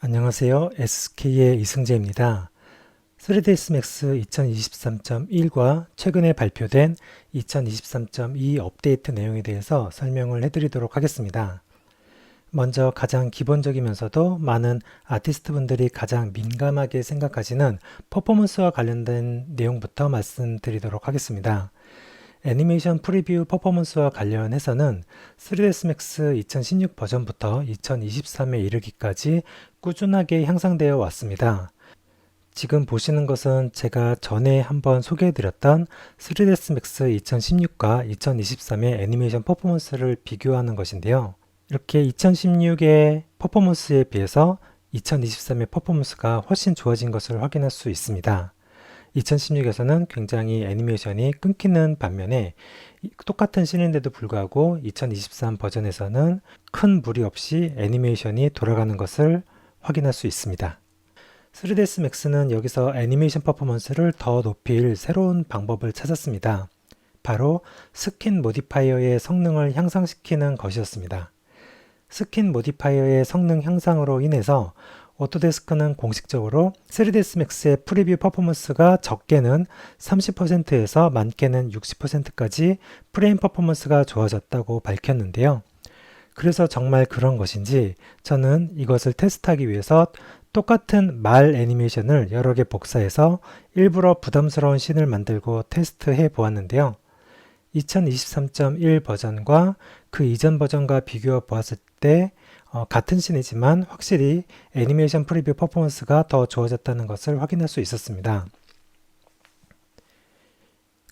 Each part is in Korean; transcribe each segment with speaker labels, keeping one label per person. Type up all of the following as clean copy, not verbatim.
Speaker 1: 안녕하세요. SK의 이승재입니다. 3ds Max 2023.1과 최근에 발표된 2023.2 업데이트 내용에 대해서 설명을 해드리도록 하겠습니다. 먼저 가장 기본적이면서도 많은 아티스트 분들이 가장 민감하게 생각하시는 퍼포먼스와 관련된 내용부터 말씀드리도록 하겠습니다. 애니메이션 프리뷰 퍼포먼스와 관련해서는 3ds Max 2016 버전부터 2023에 이르기까지 꾸준하게 향상되어 왔습니다. 지금 보시는 것은 제가 전에 한번 소개해드렸던 3ds Max 2016과 2023의 애니메이션 퍼포먼스를 비교하는 것인데요. 이렇게 2016의 퍼포먼스에 비해서 2023의 퍼포먼스가 훨씬 좋아진 것을 확인할 수 있습니다. 2016에서는 굉장히 애니메이션이 끊기는 반면에 똑같은 씬인데도 불구하고 2023 버전에서는 큰 무리 없이 애니메이션이 돌아가는 것을 확인할 수 있습니다. 3ds Max는 여기서 애니메이션 퍼포먼스를 더 높일 새로운 방법을 찾았습니다. 바로 스킨 모디파이어의 성능을 향상시키는 것이었습니다. 스킨 모디파이어의 성능 향상으로 인해서 오토데스크는 공식적으로 3ds Max의 프리뷰 퍼포먼스가 적게는 30%에서 많게는 60%까지 프레임 퍼포먼스가 좋아졌다고 밝혔는데요. 그래서 정말 그런 것인지 저는 이것을 테스트하기 위해서 똑같은 말 애니메이션을 여러 개 복사해서 일부러 부담스러운 씬을 만들고 테스트해 보았는데요. 2023.1 버전과 그 이전 버전과 비교해 보았을 때 같은 씬이지만 확실히 애니메이션 프리뷰 퍼포먼스가 더 좋아졌다는 것을 확인할 수 있었습니다.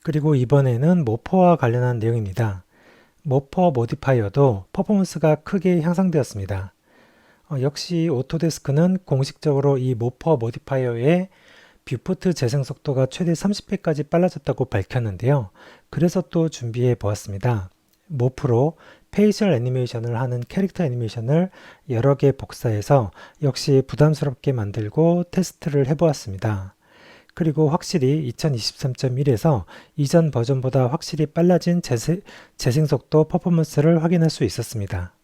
Speaker 1: 그리고 이번에는 모퍼와 관련한 내용입니다. 모퍼 모디파이어도 퍼포먼스가 크게 향상되었습니다. 역시 오토데스크는 공식적으로 이 모퍼 모디파이어의 뷰포트 재생 속도가 최대 30배까지 빨라졌다고 밝혔는데요. 그래서 또 준비해 보았습니다. 모프로 페이셜 애니메이션을 하는 캐릭터 애니메이션을 여러 개 복사해서 역시 부담스럽게 만들고 테스트를 해보았습니다. 그리고 확실히 2023.1에서 이전 버전보다 확실히 빨라진 재생 속도 퍼포먼스를 확인할 수 있었습니다.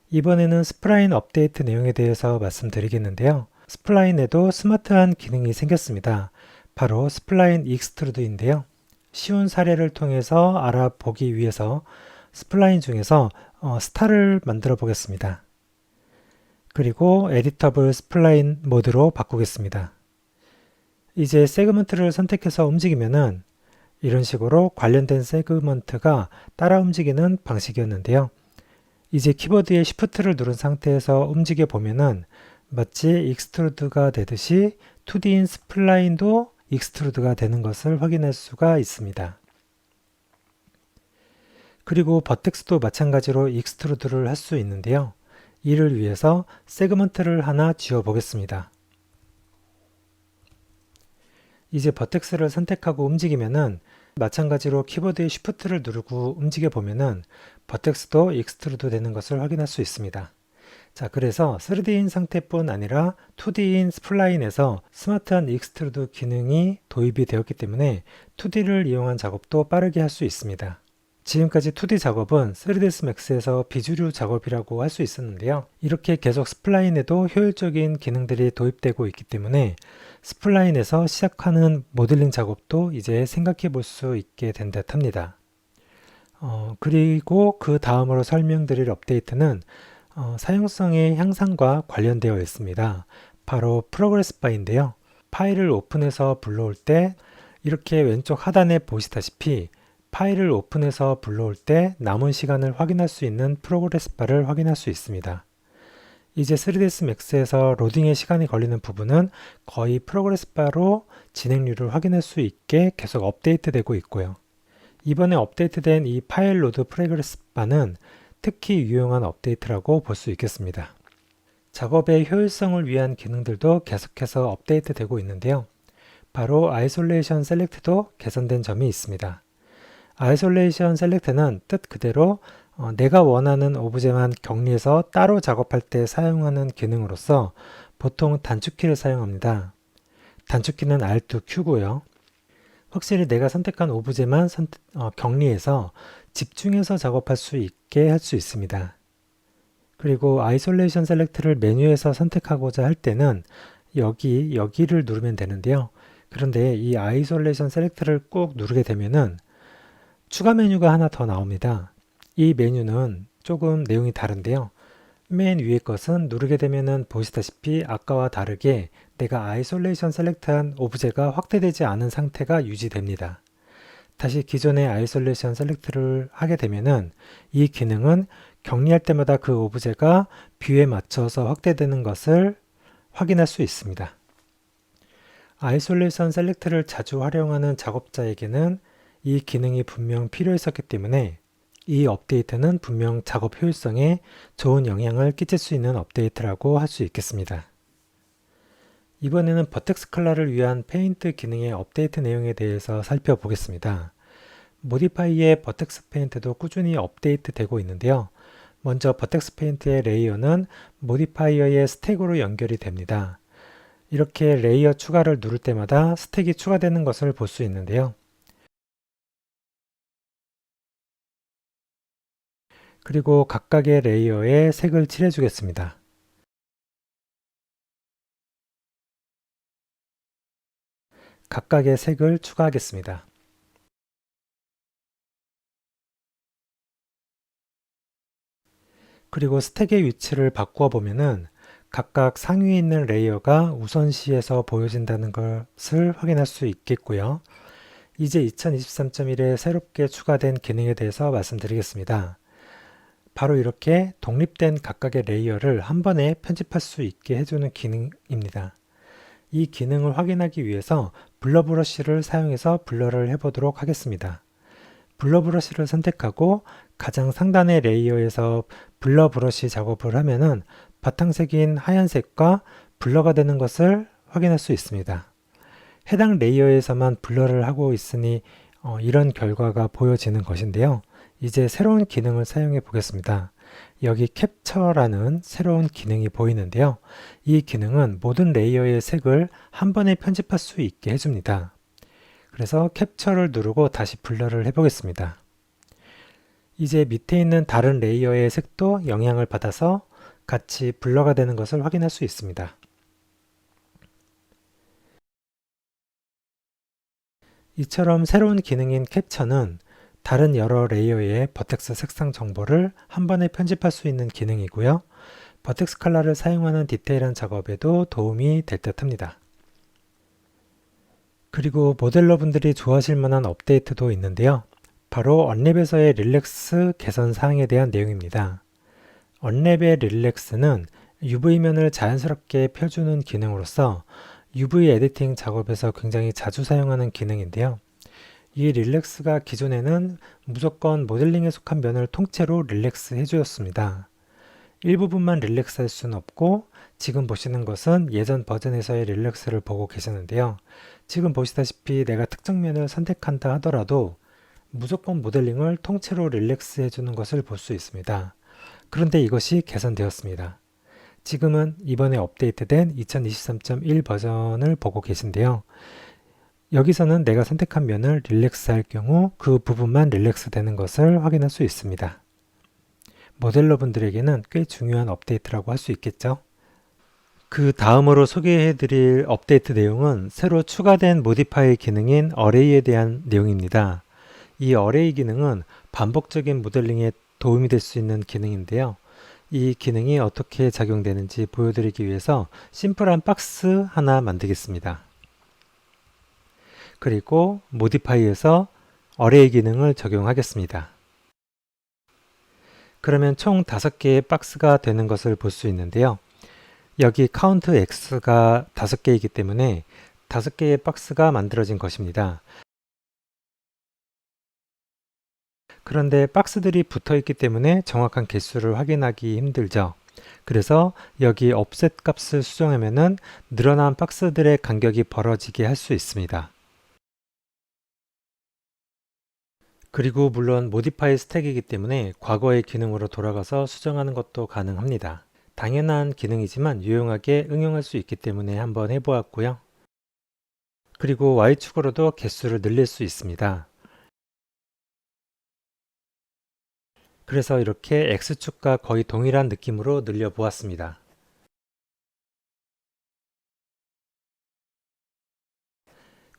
Speaker 1: 이번에는 스플라인 업데이트 내용에 대해서 말씀드리겠는데요. 스플라인에도 스마트한 기능이 생겼습니다. 바로 스플라인 익스트루드인데요. 쉬운 사례를 통해서 알아보기 위해서 스플라인 중에서 스타를 만들어 보겠습니다. 그리고 에디터블 스플라인 모드로 바꾸겠습니다. 이제 세그먼트를 선택해서 움직이면은 이런 식으로 관련된 세그먼트가 따라 움직이는 방식이었는데요. 이제 키보드의 Shift를 누른 상태에서 움직여 보면은 마치 익스트루드가 되듯이 2D인 스플라인도 익스트루드가 되는 것을 확인할 수가 있습니다. 그리고 버텍스도 마찬가지로 익스트루드를 할 수 있는데요. 이를 위해서 세그먼트를 하나 지워 보겠습니다. 이제 버텍스를 선택하고 움직이면은 마찬가지로 키보드의 Shift를 누르고 움직여 보면은 버텍스도 익스트루드 되는 것을 확인할 수 있습니다. 자, 그래서 3D인 상태뿐 아니라 2D인 스플라인에서 스마트한 익스트루드 기능이 도입이 되었기 때문에 2D를 이용한 작업도 빠르게 할 수 있습니다. 지금까지 2D 작업은 3ds Max에서 비주류 작업이라고 할 수 있었는데요. 이렇게 계속 스플라인에도 효율적인 기능들이 도입되고 있기 때문에 스플라인에서 시작하는 모델링 작업도 이제 생각해 볼 수 있게 된 듯 합니다. 그리고 그 다음으로 설명드릴 업데이트는 사용성의 향상과 관련되어 있습니다. 바로 프로그레스 바인데요. 파일을 오픈해서 불러올 때 이렇게 왼쪽 하단에 보시다시피 파일을 오픈해서 불러올 때 남은 시간을 확인할 수 있는 프로그레스 바를 확인할 수 있습니다. 이제 3ds Max에서 로딩에 시간이 걸리는 부분은 거의 프로그레스 바로 진행률을 확인할 수 있게 계속 업데이트 되고 있고요. 이번에 업데이트된 이 파일 로드 프로그레스 바는 특히 유용한 업데이트라고 볼 수 있겠습니다. 작업의 효율성을 위한 기능들도 계속해서 업데이트 되고 있는데요. 바로 아이솔레이션 셀렉트도 개선된 점이 있습니다. 아이솔레이션 셀렉트는 뜻 그대로 내가 원하는 오브제만 격리해서 따로 작업할 때 사용하는 기능으로서 보통 단축키를 사용합니다. 단축키는 Alt+Q고요. 확실히 내가 선택한 오브제만 격리해서 집중해서 작업할 수 있게 할 수 있습니다. 그리고 아이솔레이션 셀렉트를 메뉴에서 선택하고자 할 때는 여기를 누르면 되는데요. 그런데 이 아이솔레이션 셀렉트를 꼭 누르게 되면은 추가 메뉴가 하나 더 나옵니다. 이 메뉴는 조금 내용이 다른데요. 맨 위에 것은 누르게 되면은 보시다시피 아까와 다르게 내가 아이솔레이션 셀렉트한 오브제가 확대되지 않은 상태가 유지됩니다. 다시 기존의 아이솔레이션 셀렉트를 하게 되면은 이 기능은 격리할 때마다 그 오브제가 뷰에 맞춰서 확대되는 것을 확인할 수 있습니다. 아이솔레이션 셀렉트를 자주 활용하는 작업자에게는 이 기능이 분명 필요했었기 때문에 이 업데이트는 분명 작업 효율성에 좋은 영향을 끼칠 수 있는 업데이트라고 할 수 있겠습니다. 이번에는 버텍스 컬러를 위한 페인트 기능의 업데이트 내용에 대해서 살펴보겠습니다. 모디파이의 버텍스 페인트도 꾸준히 업데이트 되고 있는데요. 먼저 버텍스 페인트의 레이어는 모디파이어의 스택으로 연결이 됩니다. 이렇게 레이어 추가를 누를 때마다 스택이 추가되는 것을 볼 수 있는데요. 그리고 각각의 레이어에 색을 칠해 주겠습니다. 각각의 색을 추가하겠습니다. 그리고 스택의 위치를 바꾸어 보면은 각각 상위에 있는 레이어가 우선시에서 보여진다는 것을 확인할 수 있겠고요. 이제 2023.1에 새롭게 추가된 기능에 대해서 말씀드리겠습니다. 바로 이렇게 독립된 각각의 레이어를 한 번에 편집할 수 있게 해주는 기능입니다. 이 기능을 확인하기 위해서 블러 브러쉬를 사용해서 블러를 해보도록 하겠습니다. 블러 브러쉬를 선택하고 가장 상단의 레이어에서 블러 브러쉬 작업을 하면은 바탕색인 하얀색과 블러가 되는 것을 확인할 수 있습니다. 해당 레이어에서만 블러를 하고 있으니 이런 결과가 보여지는 것인데요. 이제 새로운 기능을 사용해 보겠습니다. 여기 캡처라는 새로운 기능이 보이는데요. 이 기능은 모든 레이어의 색을 한 번에 편집할 수 있게 해줍니다. 그래서 캡처를 누르고 다시 블러를 해보겠습니다. 이제 밑에 있는 다른 레이어의 색도 영향을 받아서 같이 블러가 되는 것을 확인할 수 있습니다. 이처럼 새로운 기능인 캡처는 다른 여러 레이어의 버텍스 색상 정보를 한 번에 편집할 수 있는 기능이고요. 버텍스 컬러를 사용하는 디테일한 작업에도 도움이 될 듯 합니다. 그리고 모델러분들이 좋아하실 만한 업데이트도 있는데요. 바로 언랩에서의 릴렉스 개선 사항에 대한 내용입니다. 언랩의 릴렉스는 UV면을 자연스럽게 펴주는 기능으로서 UV 에디팅 작업에서 굉장히 자주 사용하는 기능인데요. 이 릴렉스가 기존에는 무조건 모델링에 속한 면을 통째로 릴렉스 해주었습니다. 일부분만 릴렉스 할 수는 없고 지금 보시는 것은 예전 버전에서의 릴렉스를 보고 계시는데요. 지금 보시다시피 내가 특정 면을 선택한다 하더라도 무조건 모델링을 통째로 릴렉스 해주는 것을 볼 수 있습니다. 그런데 이것이 개선되었습니다. 지금은 이번에 업데이트된 2023.1 버전을 보고 계신데요. 여기서는 내가 선택한 면을 릴렉스 할 경우 그 부분만 릴렉스 되는 것을 확인할 수 있습니다. 모델러 분들에게는 꽤 중요한 업데이트라고 할 수 있겠죠. 그 다음으로 소개해 드릴 업데이트 내용은 새로 추가된 모디파이 기능인 어레이에 대한 내용입니다. 이 어레이 기능은 반복적인 모델링에 도움이 될 수 있는 기능인데요. 이 기능이 어떻게 작용되는지 보여드리기 위해서 심플한 박스 하나 만들겠습니다. 그리고 모디파이에서 어레이 기능을 적용하겠습니다. 그러면 총 5개의 박스가 되는 것을 볼 수 있는데요. 여기 카운트 x가 5개이기 때문에 5개의 박스가 만들어진 것입니다. 그런데 박스들이 붙어 있기 때문에 정확한 개수를 확인하기 힘들죠. 그래서 여기 offset 값을 수정하면은 늘어난 박스들의 간격이 벌어지게 할 수 있습니다. 그리고 물론 모디파이 스택이기 때문에 과거의 기능으로 돌아가서 수정하는 것도 가능합니다. 당연한 기능이지만 유용하게 응용할 수 있기 때문에 한번 해보았고요. 그리고 Y축으로도 개수를 늘릴 수 있습니다. 그래서 이렇게 X축과 거의 동일한 느낌으로 늘려 보았습니다.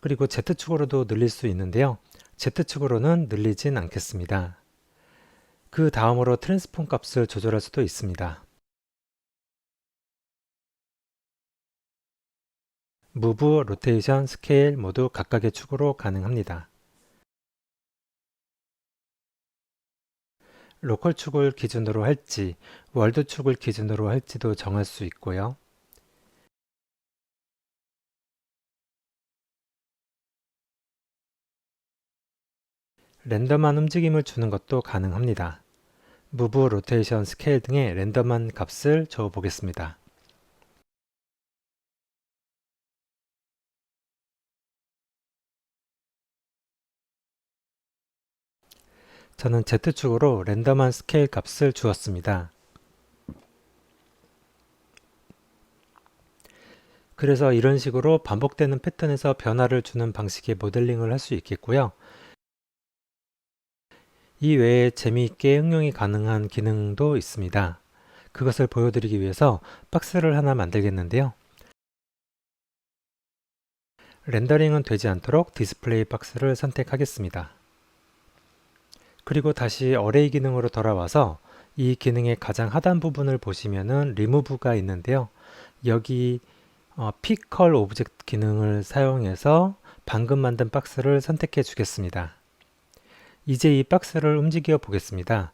Speaker 1: 그리고 Z축으로도 늘릴 수 있는데요. Z축으로는 늘리진 않겠습니다. 그 다음으로 트랜스폼 값을 조절할 수도 있습니다. 무브, 로테이션, 스케일 모두 각각의 축으로 가능합니다. 로컬 축을 기준으로 할지, 월드 축을 기준으로 할지도 정할 수 있고요. 랜덤한 움직임을 주는 것도 가능합니다. 무브, 로테이션, 스케일 등의 랜덤한 값을 줘 보겠습니다. 저는 Z축으로 랜덤한 스케일 값을 주었습니다. 그래서 이런 식으로 반복되는 패턴에서 변화를 주는 방식의 모델링을 할 수 있겠고요. 이 외에 재미있게 응용이 가능한 기능도 있습니다. 그것을 보여드리기 위해서 박스를 하나 만들겠는데요. 렌더링은 되지 않도록 디스플레이 박스를 선택하겠습니다. 그리고 다시 어레이 기능으로 돌아와서 이 기능의 가장 하단 부분을 보시면은 리무브가 있는데요. 여기 피컬 오브젝트 기능을 사용해서 방금 만든 박스를 선택해 주겠습니다. 이제 이 박스를 움직여 보겠습니다.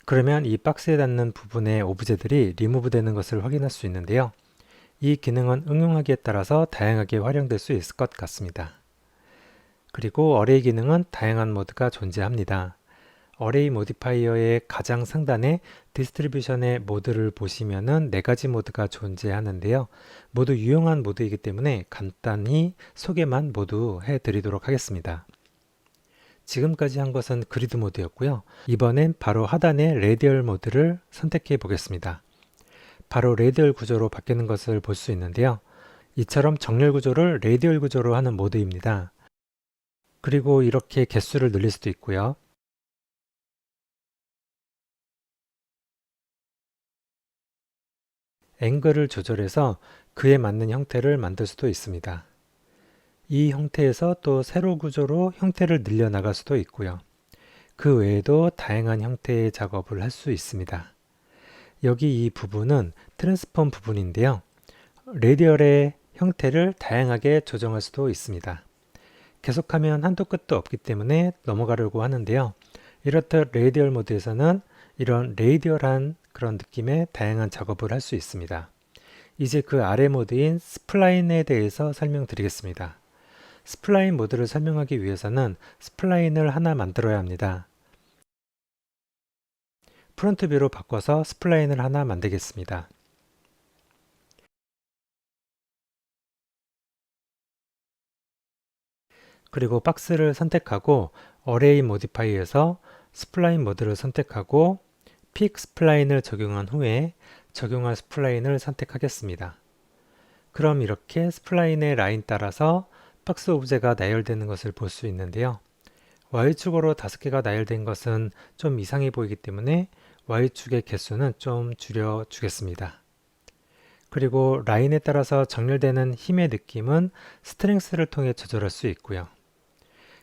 Speaker 1: 그러면 이 박스에 닿는 부분의 오브제들이 리무브 되는 것을 확인할 수 있는데요. 이 기능은 응용하기에 따라서 다양하게 활용될 수 있을 것 같습니다. 그리고 어레이 기능은 다양한 모드가 존재합니다. 어레이 모디파이어의 가장 상단에 디스트리뷰션의 모드를 보시면은 4가지 모드가 존재하는데요. 모두 유용한 모드이기 때문에 간단히 소개만 모두 해드리도록 하겠습니다. 지금까지 한 것은 그리드 모드였고요. 이번엔 바로 하단의 레디얼 모드를 선택해 보겠습니다. 바로 레디얼 구조로 바뀌는 것을 볼 수 있는데요. 이처럼 정렬 구조를 레디얼 구조로 하는 모드입니다. 그리고 이렇게 개수를 늘릴 수도 있고요. 앵글을 조절해서 그에 맞는 형태를 만들 수도 있습니다. 이 형태에서 또 세로 구조로 형태를 늘려나갈 수도 있고요. 그 외에도 다양한 형태의 작업을 할 수 있습니다. 여기 이 부분은 트랜스폼 부분인데요. 레디얼의 형태를 다양하게 조정할 수도 있습니다. 계속하면 한도 끝도 없기 때문에 넘어가려고 하는데요. 이렇듯 레디얼 모드에서는 이런 레디얼한 그런 느낌의 다양한 작업을 할 수 있습니다. 이제 그 아래 모드인 스플라인에 대해서 설명드리겠습니다. 스플라인 모드를 설명하기 위해서는 스플라인을 하나 만들어야 합니다. 프론트 뷰로 바꿔서 스플라인을 하나 만들겠습니다. 그리고 박스를 선택하고 어레이 모디파이에서 스플라인 모드를 선택하고 픽 스플라인을 적용한 후에 적용한 스플라인을 선택하겠습니다. 그럼 이렇게 스플라인의 라인 따라서 박스 오브제가 나열되는 것을 볼 수 있는데요. Y축으로 5개가 나열된 것은 좀 이상해 보이기 때문에 Y축의 개수는 좀 줄여 주겠습니다. 그리고 라인에 따라서 정렬되는 힘의 느낌은 스트렝스를 통해 조절할 수 있고요.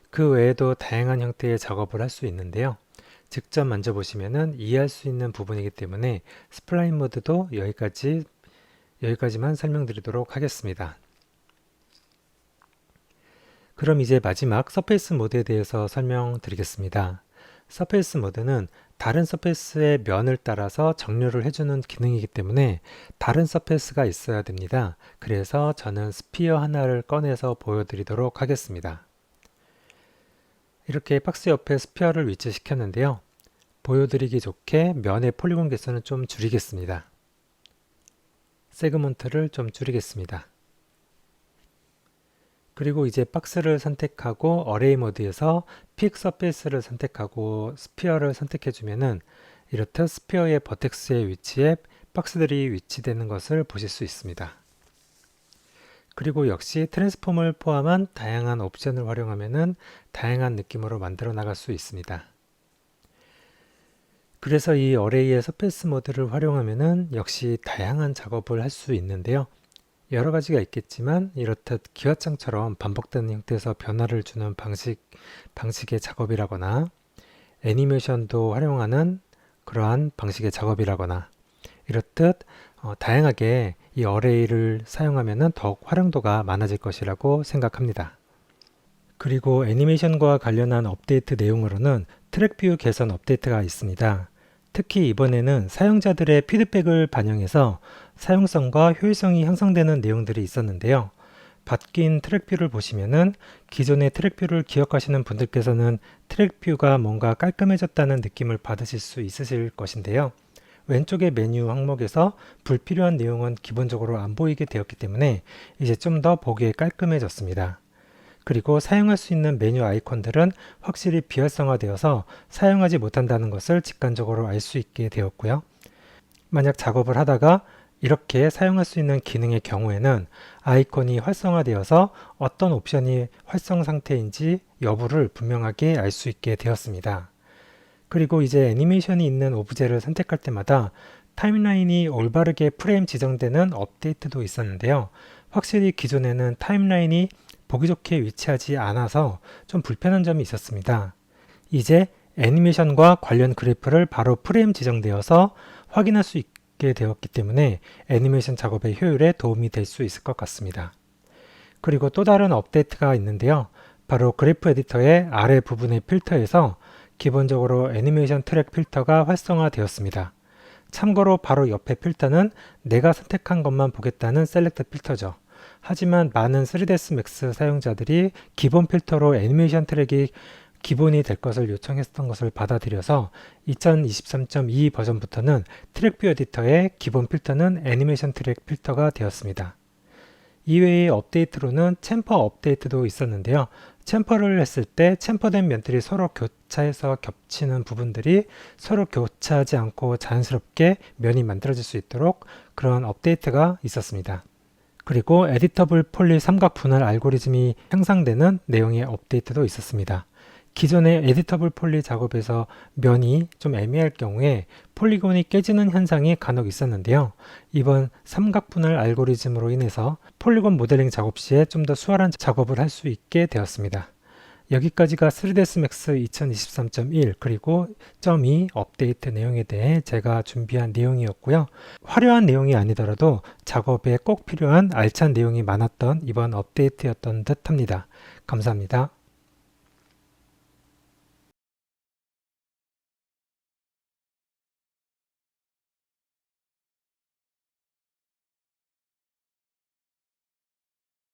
Speaker 1: 그 외에도 다양한 형태의 작업을 할 수 있는데요. 직접 만져보시면 이해할 수 있는 부분이기 때문에 스플라인 모드도 여기까지만 설명드리도록 하겠습니다. 그럼 이제 마지막 서페이스 모드에 대해서 설명드리겠습니다. 서페이스 모드는 다른 서페이스의 면을 따라서 정렬을 해주는 기능이기 때문에 다른 서페이스가 있어야 됩니다. 그래서 저는 스피어 하나를 꺼내서 보여드리도록 하겠습니다. 이렇게 박스 옆에 스피어를 위치시켰는데요. 보여드리기 좋게 면의 폴리곤 개수는 좀 줄이겠습니다. 세그먼트를 좀 줄이겠습니다. 그리고 이제 박스를 선택하고 어레이 모드에서 픽 서페이스를 선택하고 스피어를 선택해 주면은 이렇듯 스피어의 버텍스의 위치에 박스들이 위치되는 것을 보실 수 있습니다. 그리고 역시 트랜스폼을 포함한 다양한 옵션을 활용하면은 다양한 느낌으로 만들어 나갈 수 있습니다. 그래서 이 어레이의 서페이스 모드를 활용하면은 역시 다양한 작업을 할 수 있는데요. 여러 가지가 있겠지만 이렇듯 기와장처럼 반복되는 형태에서 변화를 주는 방식의 작업이라거나 애니메이션도 활용하는 그러한 방식의 작업이라거나 이렇듯 다양하게 이 어레이를 사용하면 더욱 활용도가 많아질 것이라고 생각합니다. 그리고 애니메이션과 관련한 업데이트 내용으로는 트랙뷰 개선 업데이트가 있습니다. 특히 이번에는 사용자들의 피드백을 반영해서 사용성과 효율성이 향상되는 내용들이 있었는데요. 바뀐 트랙뷰를 보시면은 기존의 트랙뷰를 기억하시는 분들께서는 트랙뷰가 뭔가 깔끔해졌다는 느낌을 받으실 수 있으실 것인데요. 왼쪽의 메뉴 항목에서 불필요한 내용은 기본적으로 안 보이게 되었기 때문에 이제 좀 더 보기에 깔끔해졌습니다. 그리고 사용할 수 있는 메뉴 아이콘들은 확실히 비활성화되어서 사용하지 못한다는 것을 직관적으로 알 수 있게 되었고요. 만약 작업을 하다가 이렇게 사용할 수 있는 기능의 경우에는 아이콘이 활성화되어서 어떤 옵션이 활성 상태인지 여부를 분명하게 알 수 있게 되었습니다. 그리고 이제 애니메이션이 있는 오브제를 선택할 때마다 타임라인이 올바르게 프레임 지정되는 업데이트도 있었는데요. 확실히 기존에는 타임라인이 보기 좋게 위치하지 않아서 좀 불편한 점이 있었습니다. 이제 애니메이션과 관련 그래프를 바로 프레임 지정되어서 확인할 수 있게 되었기 때문에 애니메이션 작업의 효율에 도움이 될 수 있을 것 같습니다. 그리고 또 다른 업데이트가 있는데요. 바로 그래프 에디터의 아래 부분의 필터에서 기본적으로 애니메이션 트랙 필터가 활성화되었습니다. 참고로 바로 옆에 필터는 내가 선택한 것만 보겠다는 셀렉트 필터죠. 하지만 많은 3ds Max 사용자들이 기본 필터로 애니메이션 트랙이 기본이 될 것을 요청했던 것을 받아들여서 2023.2 버전부터는 트랙뷰 에디터의 기본 필터는 애니메이션 트랙 필터가 되었습니다. 이외의 업데이트로는 챔퍼 업데이트도 있었는데요. 챔퍼를 했을 때 챔퍼된 면들이 서로 교차해서 겹치는 부분들이 서로 교차하지 않고 자연스럽게 면이 만들어질 수 있도록 그런 업데이트가 있었습니다. 그리고 에디터블 폴리 삼각 분할 알고리즘이 향상되는 내용의 업데이트도 있었습니다. 기존의 에디터블 폴리 작업에서 면이 좀 애매할 경우에 폴리곤이 깨지는 현상이 간혹 있었는데요. 이번 삼각 분할 알고리즘으로 인해서 폴리곤 모델링 작업 시에 좀 더 수월한 작업을 할 수 있게 되었습니다. 여기까지가 3ds Max 2023.1 그리고 0.2 업데이트 내용에 대해 제가 준비한 내용이었고요. 화려한 내용이 아니더라도 작업에 꼭 필요한 알찬 내용이 많았던 이번 업데이트였던 듯 합니다. 감사합니다.